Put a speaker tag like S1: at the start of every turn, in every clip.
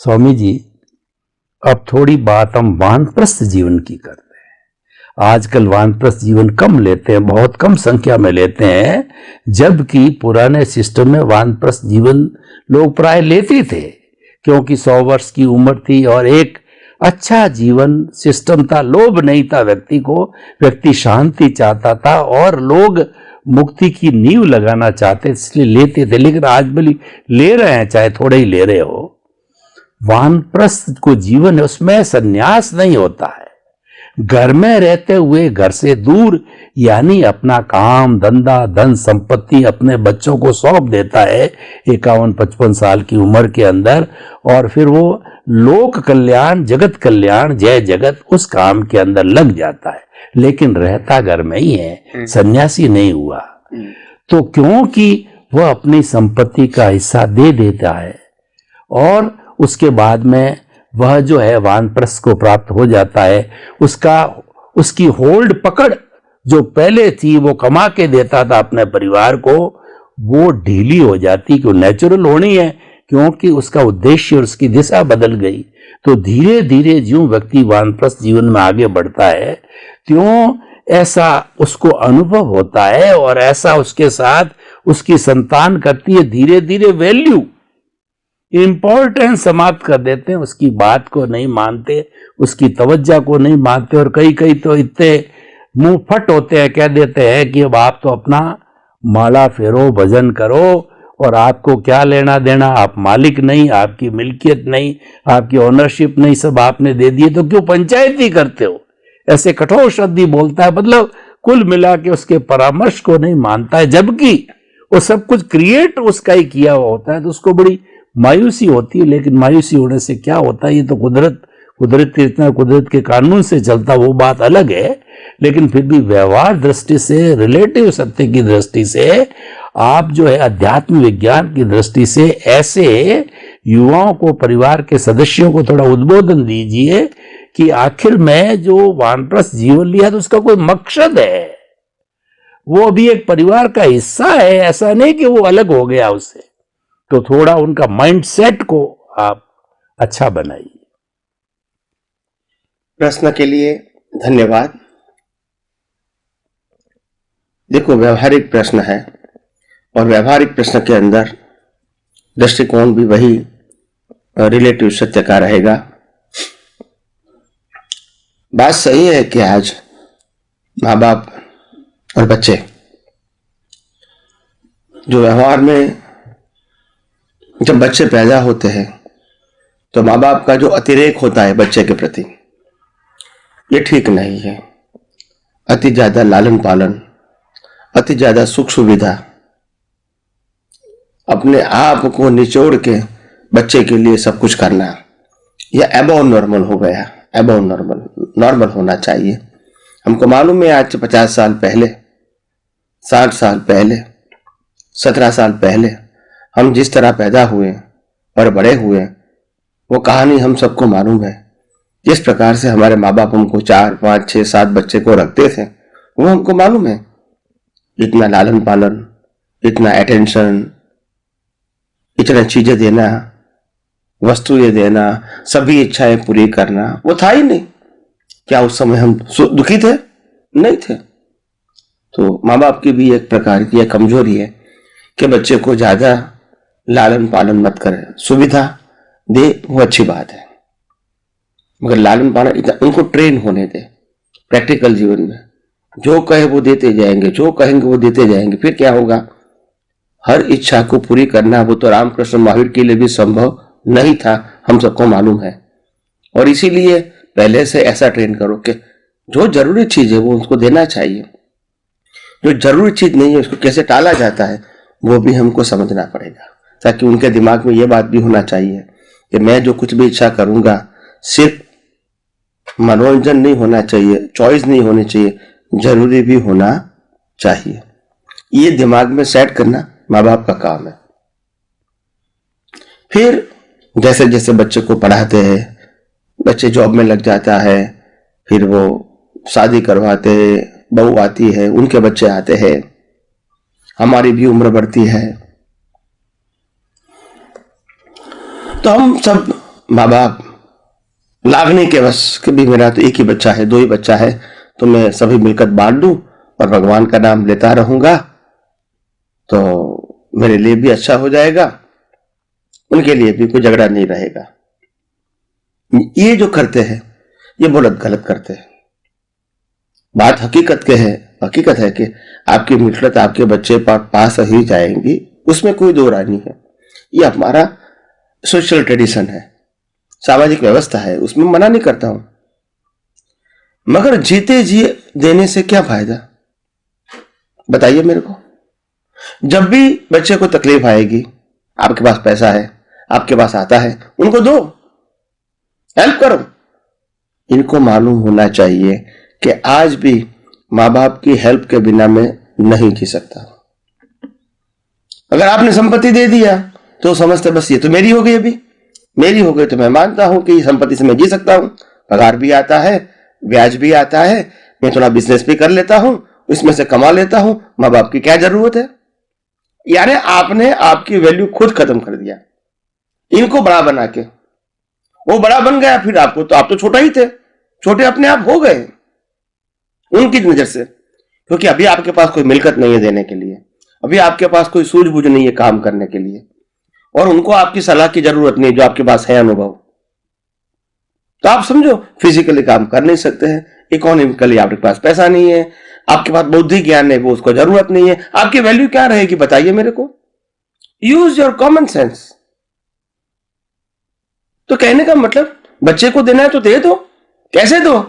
S1: स्वामी जी, अब थोड़ी बात हम वानप्रस्थ जीवन की करते हैं। आजकल वानप्रस्थ जीवन कम लेते हैं, बहुत कम संख्या में लेते हैं, जबकि पुराने सिस्टम में वानप्रस्थ जीवन लोग प्राय लेते थे, क्योंकि 100 वर्ष की उम्र थी और एक अच्छा जीवन सिस्टम था, लोभ नहीं था व्यक्ति को, व्यक्ति शांति चाहता था और लोग मुक्ति की नींव लगाना चाहते, इसलिए लेते थे। लेकिन आज भी ले रहे हैं, चाहे थोड़े ही ले रहे हो। वानप्रस्थ को जीवन है, उसमें संन्यास नहीं होता है। घर में रहते हुए घर से दूर, यानी अपना काम धंधा धन संपत्ति अपने बच्चों को सौंप देता है 51-55 साल की उम्र के अंदर, और फिर वो लोक कल्याण जगत कल्याण जय जगत उस काम के अंदर लग जाता है, लेकिन रहता घर में ही है, सन्यासी नहीं हुआ। तो क्योंकि वह अपनी संपत्ति का हिस्सा दे देता है और उसके बाद में वह जो है वानप्रस्थ को प्राप्त हो जाता है, उसकी होल्ड पकड़ जो पहले थी वो कमा के देता था अपने परिवार को, वो ढीली हो जाती, क्यों नेचुरल होनी है, क्योंकि उसका उद्देश्य और उसकी दिशा बदल गई। तो धीरे धीरे ज्यों व्यक्ति वानप्रस्थ जीवन में आगे बढ़ता है त्यों ऐसा उसको अनुभव होता है और ऐसा उसके साथ उसकी संतान करती है। धीरे धीरे वैल्यू इंपॉर्टेंस समाप्त कर देते हैं, उसकी बात को नहीं मानते, उसकी तवज्जो को नहीं मानते, और कई कई तो इतने मुंह फट होते हैं, कह देते हैं कि अब आप तो अपना माला फेरो भजन करो और आपको क्या लेना देना, आप मालिक नहीं, आपकी मिल्कियत नहीं, आपकी ओनरशिप नहीं, सब आपने दे दिए, तो क्यों पंचायती करते हो। ऐसे कठोर शब्द ही बोलता है, मतलब कुल मिला के उसके परामर्श को नहीं मानता है, जबकि वो सब कुछ क्रिएट उसका ही किया हुआ होता है। तो उसको बड़ी मायूसी होती है, लेकिन मायूसी होने से क्या होता है, ये तो कुदरत के कानून से चलता, वो बात अलग है। लेकिन फिर भी व्यवहार दृष्टि से, रिलेटिव सत्य की दृष्टि से, आप जो है अध्यात्म विज्ञान की दृष्टि से ऐसे युवाओं को, परिवार के सदस्यों को थोड़ा उद्बोधन दीजिए कि आखिर में जो वानप्रस्थ जीवन लिया तो उसका कोई मकसद है, वो अभी एक परिवार का हिस्सा है, ऐसा नहीं कि वो अलग हो गया उससे। तो थोड़ा उनका माइंडसेट को आप अच्छा बनाइए।
S2: प्रश्न के लिए धन्यवाद। देखो, व्यवहारिक प्रश्न है और व्यवहारिक प्रश्न के अंदर दृष्टिकोण भी वही रिलेटिव सत्य का रहेगा। बात सही है कि आज माँ बाप और बच्चे जो व्यवहार में, जब बच्चे पैदा होते हैं तो माँ बाप का जो अतिरेक होता है बच्चे के प्रति, ये ठीक नहीं है। अति ज्यादा लालन पालन, अति ज्यादा सुख सुविधा, अपने आप को निचोड़ के बच्चे के लिए सब कुछ करना, यह एबव नॉर्मल हो गया। एबव नॉर्मल होना चाहिए। हमको मालूम है आज से 50 साल पहले, 60 साल पहले, 17 साल पहले हम जिस तरह पैदा हुए और बड़े हुए, वो कहानी हम सबको मालूम है। जिस प्रकार से हमारे माँ बाप हमको 4, 5, 6, 7 बच्चे को रखते थे, वो हमको मालूम है। इतना लालन पालन, इतना अटेंशन, इतना चीजें देना, वस्तुएं देना, सभी इच्छाएं पूरी करना, वो था ही नहीं। क्या उस समय हम दुखी थे? नहीं थे। तो माँ बाप की भी एक प्रकार की एक कमजोरी है कि बच्चे को ज्यादा लालन पालन मत करें। सुविधा दे, वो अच्छी बात है, मगर लालन पालन इतना उनको ट्रेन होने दे। प्रैक्टिकल जीवन में जो कहे वो देते जाएंगे, जो कहेंगे वो देते जाएंगे, फिर क्या होगा? हर इच्छा को पूरी करना वो तो रामकृष्ण महावीर के लिए भी संभव नहीं था, हम सबको मालूम है। और इसीलिए पहले से ऐसा ट्रेन करो कि जो जरूरी चीज है वो उनको देना चाहिए, जो जरूरी चीज नहीं है उसको कैसे टाला जाता है वो भी हमको समझना पड़ेगा, ताकि उनके दिमाग में ये बात भी होना चाहिए कि मैं जो कुछ भी इच्छा करूंगा सिर्फ मनोरंजन नहीं होना चाहिए, चॉइस नहीं होनी चाहिए, जरूरी भी होना चाहिए। ये दिमाग में सेट करना माँ बाप का काम है। फिर जैसे जैसे बच्चे को पढ़ाते हैं, बच्चे जॉब में लग जाता है, फिर वो शादी करवाते, बहू आती है, उनके बच्चे आते हैं, हमारी भी उम्र बढ़ती है, तो हम सब माँ बाप लागने के बस कि भी मेरा तो एक ही बच्चा है, 2 ही बच्चा है, तो मैं सभी मिलकर बांट दूं और भगवान का नाम लेता रहूंगा तो मेरे लिए भी अच्छा हो जाएगा, उनके लिए भी कोई झगड़ा नहीं रहेगा। ये जो करते हैं ये बहुत गलत करते हैं। बात हकीकत है कि आपकी मिल्कियत आपके बच्चे पास ही जाएंगी, उसमें कोई दो राय नहीं है। ये हमारा सोशल ट्रेडिशन है, सामाजिक व्यवस्था है, उसमें मना नहीं करता हूं, मगर जीते जी देने से क्या फायदा बताइए मेरे को। जब भी बच्चे को तकलीफ आएगी, आपके पास पैसा है, आपके पास आता है, उनको दो, हेल्प करो। इनको मालूम होना चाहिए कि आज भी माँ बाप की हेल्प के बिना मैं नहीं जी सकता। अगर आपने संपत्ति दे दिया तो समझते बस ये तो मेरी हो गई, अभी मेरी हो गई तो मैं मानता हूं कि संपत्ति से मैं जी सकता हूं, पगार भी आता है, ब्याज भी आता है, मैं थोड़ा बिजनेस भी कर लेता हूं, इसमें से कमा लेता हूं, माँ बाप की क्या जरूरत है। यानी आपने आपकी वैल्यू खुद खत्म कर दिया इनको बड़ा बना के। वो बड़ा बन गया, फिर आपको तो आप तो छोटा ही थे, छोटे अपने आप हो गए उनकी नजर से, क्योंकि अभी आपके पास कोई मिल्कियत नहीं है देने के लिए, अभी आपके पास कोई सूझबूझ नहीं है काम करने के लिए, और उनको आपकी सलाह की जरूरत नहीं जो आपके पास है अनुभव। तो आप समझो फिजिकली काम कर नहीं सकते हैं, इकोनॉमिकली आपके पास पैसा नहीं है, आपके पास बौद्धिक ज्ञान है वो उसको जरूरत नहीं है, आपकी वैल्यू क्या रहेगी बताइए मेरे को। Use your common sense. तो कहने का मतलब बच्चे को देना है तो दे दो। कैसे दो?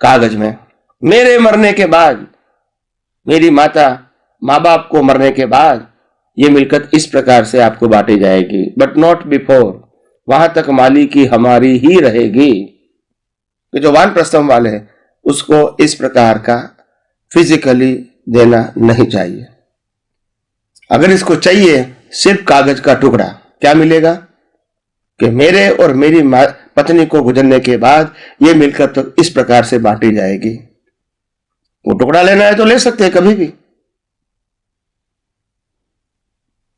S2: कागज में। मेरे मरने के बाद, मेरी माता माँ बाप को मरने के बाद ये मिल्कियत इस प्रकार से आपको बांटी जाएगी, बट नॉट बिफोर। वहां तक मालिकी हमारी ही रहेगी। कि जो वानप्रस्थम वाले हैं उसको इस प्रकार का फिजिकली देना नहीं चाहिए। अगर इसको चाहिए सिर्फ कागज का टुकड़ा, क्या मिलेगा कि मेरे और मेरी पत्नी को गुजरने के बाद ये मिल्कियत तो इस प्रकार से बांटी जाएगी। वो टुकड़ा लेना है तो ले सकते हैं कभी भी,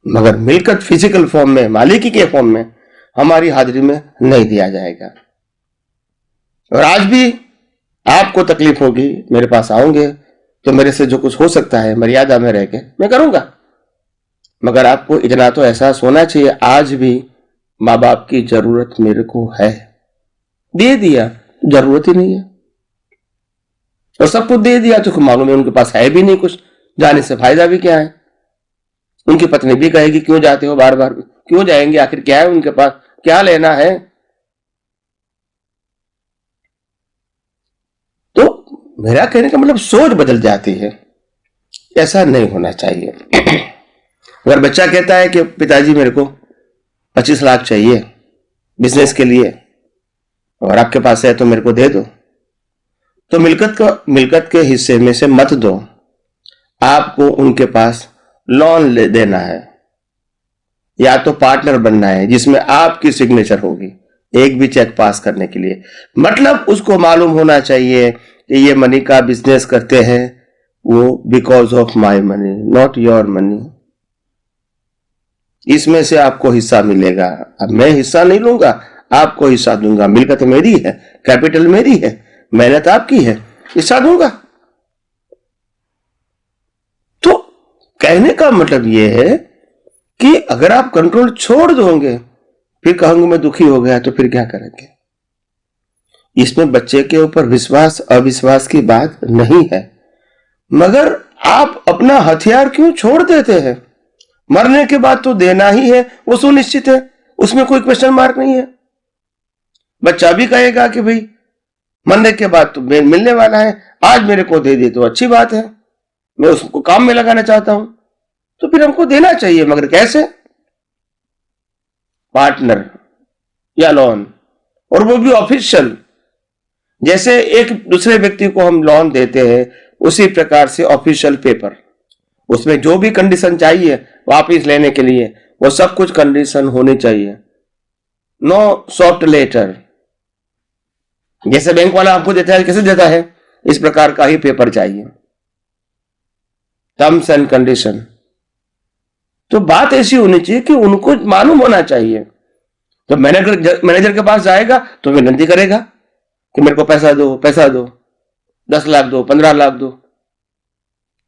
S2: मगर मिल्कियत फिजिकल फॉर्म में, मालिकी के फॉर्म में हमारी हाजिरी में नहीं दिया जाएगा। और आज भी आपको तकलीफ होगी, मेरे पास आओगे तो मेरे से जो कुछ हो सकता है मर्यादा में रह के मैं करूंगा, मगर आपको इतना तो एहसास होना चाहिए आज भी माँ बाप की जरूरत मेरे को है। दे दिया, जरूरत ही नहीं है, और सब कुछ दे दिया तो मालूम है उनके पास है भी नहीं कुछ, जाने से फायदा भी क्या है। उनकी पत्नी भी कहेगी क्यों जाते हो बार बार, क्यों जाएंगे, आखिर क्या है उनके पास, क्या लेना है। तो मेरा कहने का मतलब सोच बदल जाती है, ऐसा नहीं होना चाहिए। अगर बच्चा कहता है कि पिताजी मेरे को 25 लाख चाहिए बिजनेस के लिए और आपके पास है तो मेरे को दे दो, तो मिल्कियत के हिस्से में से मत दो, आपको उनके पास लोन देना है या तो पार्टनर बनना है जिसमें आपकी सिग्नेचर होगी एक भी चेक पास करने के लिए। मतलब उसको मालूम होना चाहिए कि ये मनी का बिजनेस करते हैं वो because of my money, not your money. इसमें से आपको हिस्सा मिलेगा। अब मैं हिस्सा नहीं लूंगा, आपको हिस्सा दूंगा। मिल्कियत मेरी है, कैपिटल मेरी है, मेहनत आपकी है, हिस्सा दूंगा। तो कहने का मतलब यह है कि अगर आप कंट्रोल छोड़ दोगे फिर कहूंगा मैं दुखी हो गया, तो फिर क्या करेंगे। इसमें बच्चे के ऊपर विश्वास अविश्वास की बात नहीं है, मगर आप अपना हथियार क्यों छोड़ देते हैं। मरने के बाद तो देना ही है, वो सुनिश्चित है, उसमें कोई क्वेश्चन मार्क नहीं है। बच्चा भी कहेगा कि भाई मरने के बाद तो मिलने वाला है, आज मेरे को दे दे तो अच्छी बात है, मैं उसको काम में लगाना चाहता हूं, तो फिर हमको देना चाहिए। मगर कैसे? पार्टनर या लोन, और वो भी ऑफिशियल। जैसे एक दूसरे व्यक्ति को हम लोन देते हैं उसी प्रकार से ऑफिशियल पेपर, उसमें जो भी कंडीशन चाहिए वापस लेने के लिए वो सब कुछ कंडीशन होनी चाहिए। नो सॉफ्ट लेटर, जैसे बैंक वाला आपको देता है, कैसे देता है, इस प्रकार का ही पेपर चाहिए, टर्म्स एंड कंडीशन। तो बात ऐसी होनी चाहिए कि उनको मालूम होना चाहिए, जब मैनेजर के पास जाएगा तो विनती करेगा कि मेरे को पैसा दो, 10 लाख दो, 15 लाख दो।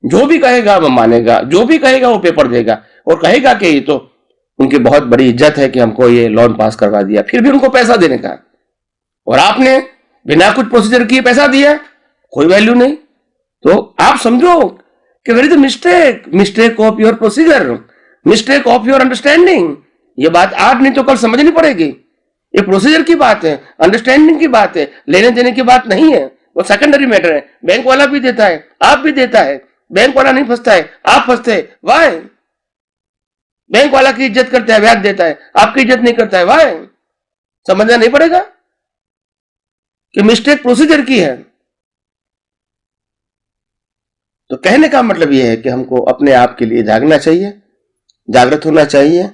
S2: जो भी कहेगा वो मानेगा, जो भी कहेगा वो पेपर देगा और कहेगा कि ये तो उनकी बहुत बड़ी इज्जत है कि हमको ये लोन पास करवा दिया, फिर भी उनको पैसा देने का। और आपने बिना कुछ प्रोसीजर किए पैसा दिया, कोई वैल्यू नहीं। तो आप समझो कि where is the mistake of your procedure, mistake of your understanding. ये बात आज नहीं तो कल समझनी पड़ेगी। ये प्रोसीजर की बात है, अंडरस्टैंडिंग की बात है, लेने देने की बात नहीं है। वो सेकेंडरी मैटर है। बैंक वाला भी देता है, आप भी देता है। बैंक वाला नहीं फंसता है, आप फंसते हैं। वाई? बैंक वाला की इज्जत करता है, ब्याज देता है, आपकी इज्जत नहीं करता है। वाई? समझना नहीं पड़ेगा कि मिस्टेक प्रोसीजर की है। तो कहने का मतलब यह है कि हमको अपने आप के लिए जागना चाहिए, जागृत होना चाहिए।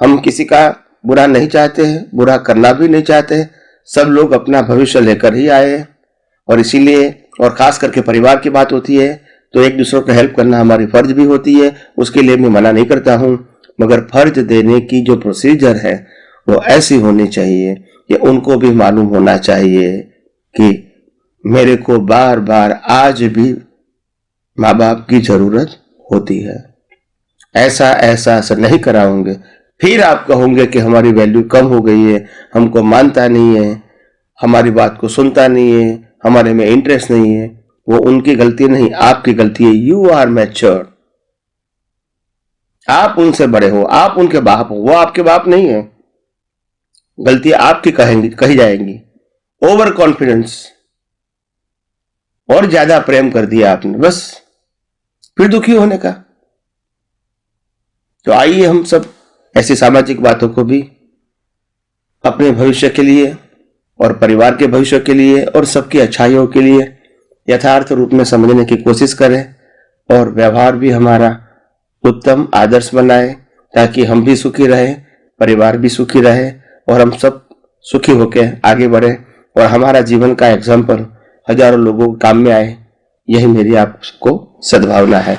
S2: हम किसी का बुरा नहीं चाहते हैं, बुरा करना भी नहीं चाहते। सब लोग अपना भविष्य लेकर ही आए हैं और इसीलिए, और खास करके परिवार की बात होती है तो एक दूसरे को हेल्प करना हमारी फर्ज भी होती है। उसके लिए मैं मना नहीं करता हूं, मगर फर्ज देने की जो प्रोसीजर है वो ऐसी होनी चाहिए कि उनको भी मालूम होना चाहिए कि मेरे को बार बार आज भी माँ बाप की जरूरत होती है। ऐसा एहसास नहीं कराओगे, फिर आप कहोगे कि हमारी वैल्यू कम हो गई है, हमको मानता नहीं है, हमारी बात को सुनता नहीं है, हमारे में इंटरेस्ट नहीं है। वो उनकी गलती नहीं, आपकी गलती है। यू आर मैच्योर, आप उनसे बड़े हो, आप उनके बाप हो, वो आपके बाप नहीं है। गलती आपकी कही जाएंगी। ओवर कॉन्फिडेंस, और ज्यादा प्रेम कर दिया आपने, बस फिर दुखी होने का। तो आइए हम सब ऐसी सामाजिक बातों को भी अपने भविष्य के लिए और परिवार के भविष्य के लिए और सबकी अच्छाइयों के लिए यथार्थ रूप में समझने की कोशिश करें और व्यवहार भी हमारा उत्तम आदर्श बनाए, ताकि हम भी सुखी रहे, परिवार भी सुखी रहे और हम सब सुखी होकर आगे बढ़े और हमारा जीवन का एग्जाम्पल हजारों लोगों को काम में आए। यही मेरी आपको सद्भावना है।